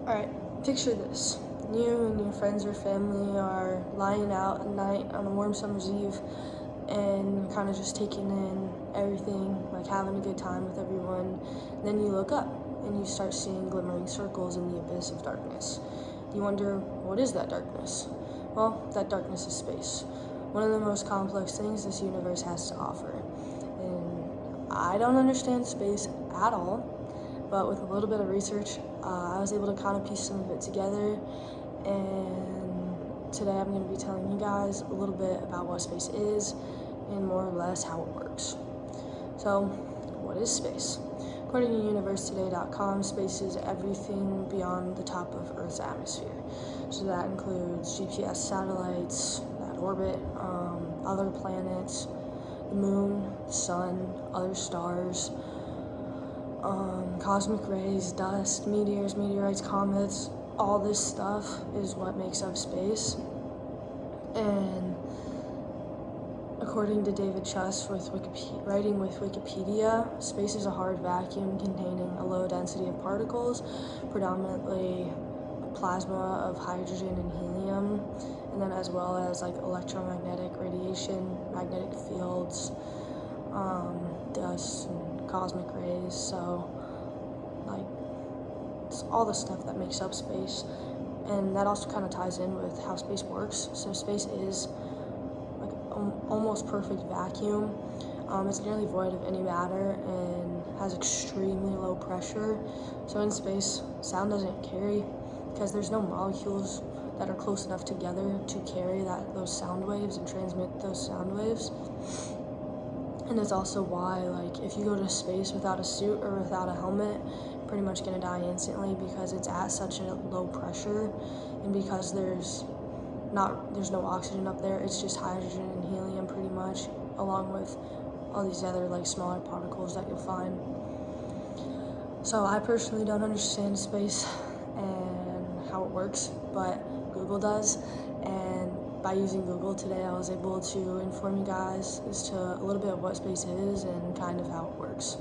Alright, picture this. You and your friends or family are lying out at night on a warm summer's eve and kind of just taking in everything, like having a good time with everyone. And then you look up and you start seeing glimmering circles in the abyss of darkness. You wonder, what is that darkness? Well, that darkness is space. One of the most complex things this universe has to offer. And I don't understand space at all, but with a little bit of research, I was able to kind of piece some of it together, and today I'm going to be telling you guys a little bit about what space is and more or less how it works. So, what is space? According to universetoday.com, space is everything beyond the top of Earth's atmosphere. So that includes GPS satellites that orbit other planets, the moon, the sun, other stars, cosmic rays, dust, meteors, meteorites, comets. All this stuff is what makes up space. And according to David Chuss, writing with Wikipedia, space is a hard vacuum containing a low density of particles, predominantly plasma of hydrogen and helium, and then as well as like electromagnetic radiation, magnetic fields, dust, and cosmic rays. So, like, it's all the stuff that makes up space, and that also kind of ties in with how space works. So space is like almost perfect vacuum. It's nearly void of any matter and has extremely low pressure. So in space, sound doesn't carry because there's no molecules that are close enough together to carry those sound waves and transmit those sound waves. And it's also why, like, if you go to space without a suit or without a helmet, you're pretty much gonna die instantly because it's at such a low pressure, and because there's no oxygen up there. It's just hydrogen and helium pretty much, along with all these other like smaller particles that you'll find. So I personally don't understand space and how it works, but Google does, and by using Google today, I was able to inform you guys as to a little bit of what space is and kind of how it works.